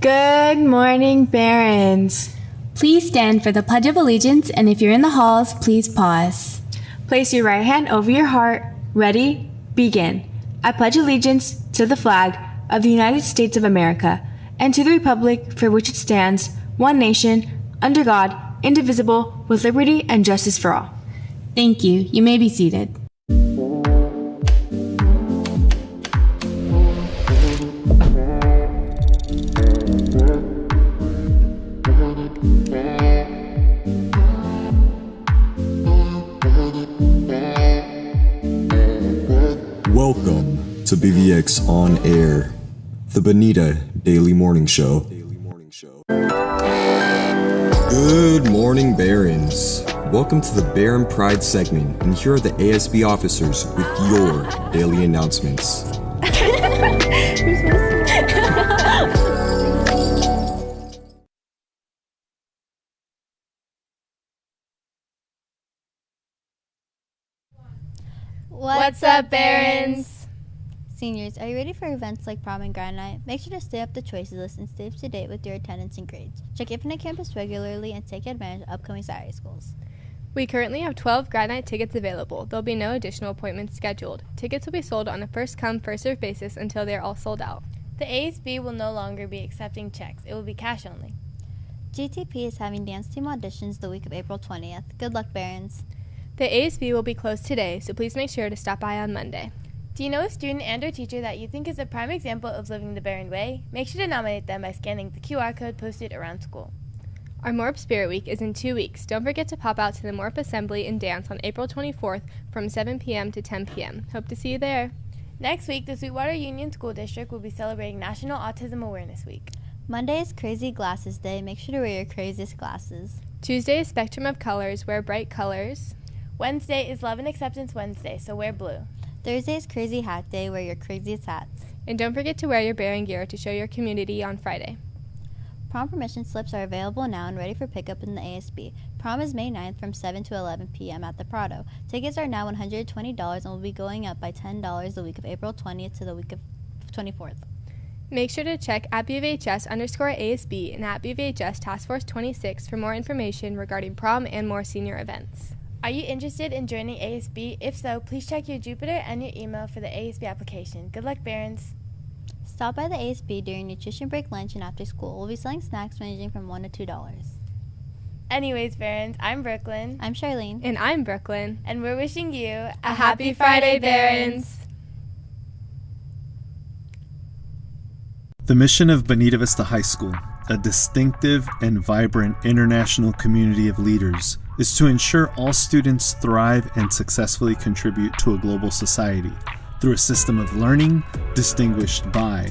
Good morning, Barons. Please stand for the Pledge of Allegiance, and if you're in the halls, please pause. Place your right hand over your heart. Ready? Begin. I pledge allegiance to the flag of the United States of America and to the republic for which it stands, one nation, under God, indivisible, with liberty and justice for all. Thank you. You may be seated. Welcome to BVX On Air, the Bonita Daily Morning Show. Good morning, Barons. Welcome to the Baron Pride segment, and here are the ASB officers with your daily announcements. What's up, Barons? Seniors, are you ready for events like prom and grand night? Make sure to stay up the choices list and stay up to date with your attendance and grades. Check Infinite Campus regularly and take advantage of upcoming Saturday schools. We currently have 12 grand night tickets available. There'll be no additional appointments scheduled. Tickets will be sold on a first-come, first-served basis until they are all sold out. The ASB will no longer be accepting checks. It will be cash only. GTP is having dance team auditions the week of April 20th. Good luck, Barons. The ASB will be closed today, so please make sure to stop by on Monday. Do you know a student and or teacher that you think is a prime example of living the Baron way? Make sure to nominate them by scanning the QR code posted around school. Our Morp Spirit Week is in 2 weeks. Don't forget to pop out to the Morp Assembly and Dance on April 24th from 7 p.m. to 10 p.m. Hope to see you there. Next week, the Sweetwater Union School District will be celebrating National Autism Awareness Week. Monday is Crazy Glasses Day. Make sure to wear your craziest glasses. Tuesday is Spectrum of Colors. Wear bright colors. Wednesday is Love and Acceptance Wednesday, so wear blue. Thursday is Crazy Hat Day. Wear your craziest hats. And don't forget to wear your Baron gear to show your community on Friday. Prom permission slips are available now and ready for pickup in the ASB. Prom is May 9th from 7 to 11 p.m. at the Prado. Tickets are now $120 and will be going up by $10 the week of April 20th to the week of 24th. Make sure to check at BVHS_ASB and at BVHS Task Force 26 for more information regarding prom and more senior events. Are you interested in joining ASB? If so, please check your Jupiter and your email for the ASB application. Good luck, Barons. Stop by the ASB during nutrition break, lunch, and after school. We'll be selling snacks ranging from $1 to $2. Anyways, Barons, I'm Brooklyn. I'm Charlene. And I'm Brooklyn. And we're wishing you a happy Friday, Barons! The mission of Bonita Vista High School, a distinctive and vibrant international community of leaders, is to ensure all students thrive and successfully contribute to a global society through a system of learning distinguished by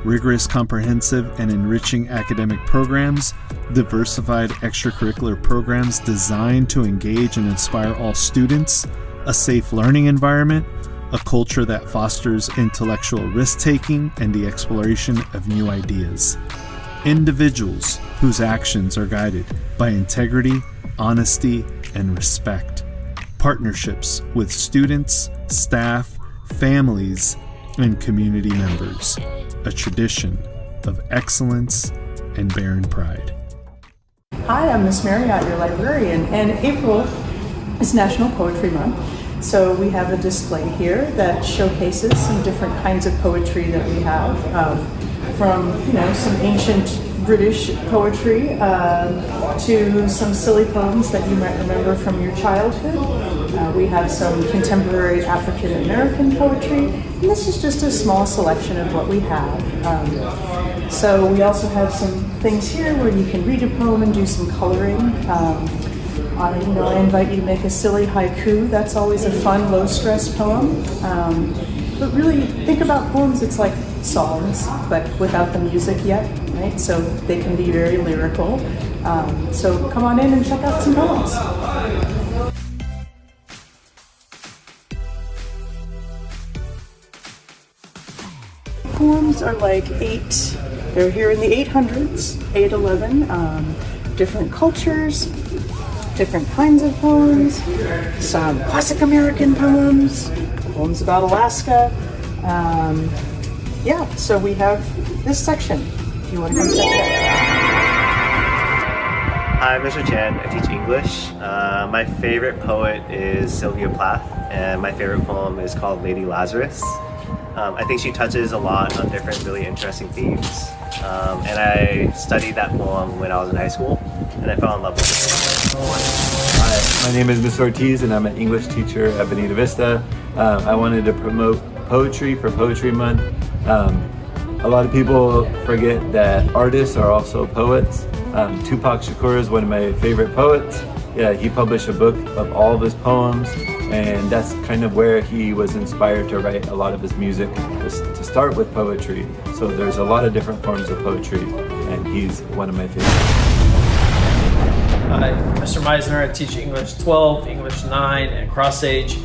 rigorous, comprehensive, and enriching academic programs, diversified extracurricular programs designed to engage and inspire all students, a safe learning environment, a culture that fosters intellectual risk-taking and the exploration of new ideas. Individuals whose actions are guided by integrity, honesty, and respect. Partnerships with students, staff, families, and community members. A tradition of excellence and Baron pride. Hi, I'm Miss Marriott, your librarian, and April is National Poetry Month. So we have a display here that showcases some different kinds of poetry that we have, from some ancient British poetry to some silly poems that you might remember from your childhood. We have some contemporary African American poetry, and this is just a small selection of what we have. So we also have some things here where you can read a poem and do some coloring. I invite you to make a silly haiku. That's always a fun, low-stress poem. But really, think about poems, it's like songs, but without the music yet, right? So they can be very lyrical. So come on in and check out some poems. Poems are like they're here in the 800s, 811, different cultures, different kinds of poems, some classic American poems, poems about Alaska. So we have this section. if you want to come check it out. Hi, I'm Mr. Chan. I teach English. My favorite poet is Sylvia Plath, and my favorite poem is called Lady Lazarus. I think she touches a lot on different really interesting themes. And I studied that poem when I was in high school, and I fell in love with it. Hi, my name is Mr. Ortiz, and I'm an English teacher at Bonita Vista. I wanted to promote poetry for Poetry Month. A lot of people forget that artists are also poets. Tupac Shakur is one of my favorite poets. Yeah, he published a book of all of his poems, and that's kind of where he was inspired to write a lot of his music, to start with poetry. So there's a lot of different forms of poetry, and he's one of my favorites. Hi, Mr. Meisner. I teach English 12, English 9, and cross age.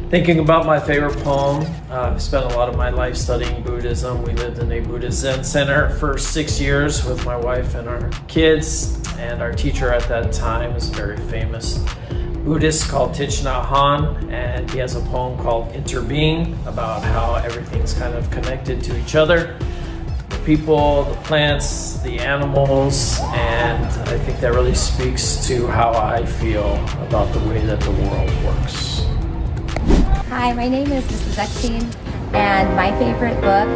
Thinking about my favorite poem, I spent a lot of my life studying Buddhism. We lived in a Buddhist Zen center for 6 years with my wife and our kids, and our teacher at that time is a very famous Buddhist called Thich Nhat Hanh, and he has a poem called Interbeing about how everything's kind of connected to each other. The people, the plants, the animals, and I think that really speaks to how I feel about the way that the world works. Hi, my name is Mrs. Eckstein, and my favorite book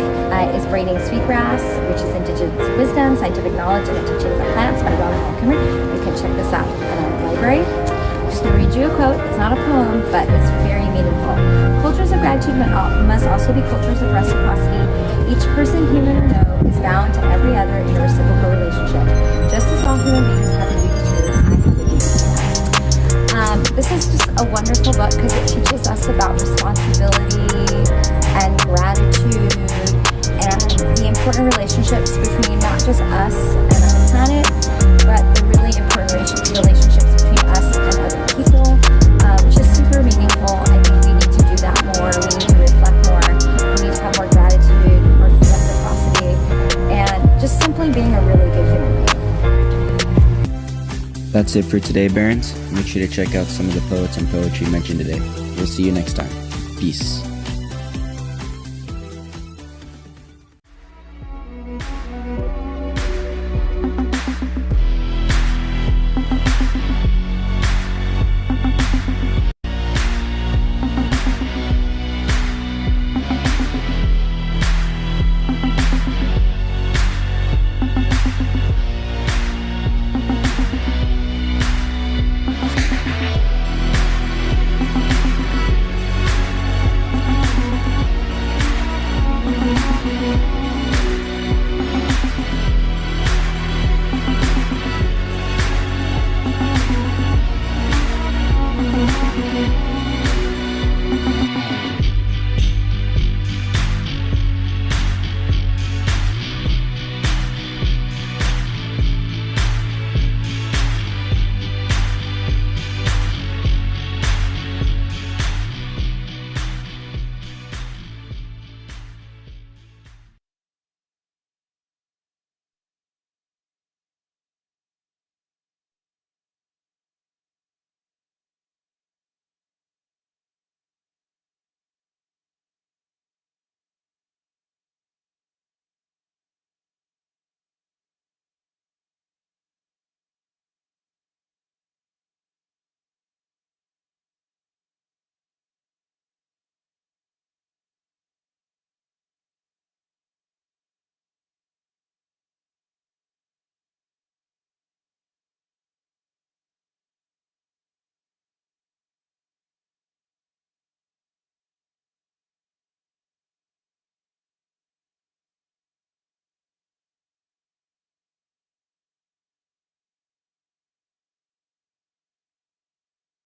is Braiding Sweetgrass, which is Indigenous Wisdom, Scientific Knowledge, and the Teachings of Plants by Robert Malcolm. You can check this out at our library. I'm just going to read you a quote. It's not a poem, but it's very meaningful. Cultures of gratitude must also be cultures of reciprocity. Each person, human or no, is bound to every other in a reciprocal relationship. Just as all human beings have a duty to, I have a duty to them. This is just a wonderful book because it teaches us about responsibility and gratitude and the important relationships between not just us and our planet, but the really important relationships between us and other people, which is super meaningful. I think we need to do that more. We need to reflect more. We need to have more gratitude, more reciprocity, and just simply being a really good human being. That's it for today, Barons. Make sure to check out some of the poets and poetry mentioned today. We'll see you next time. Peace.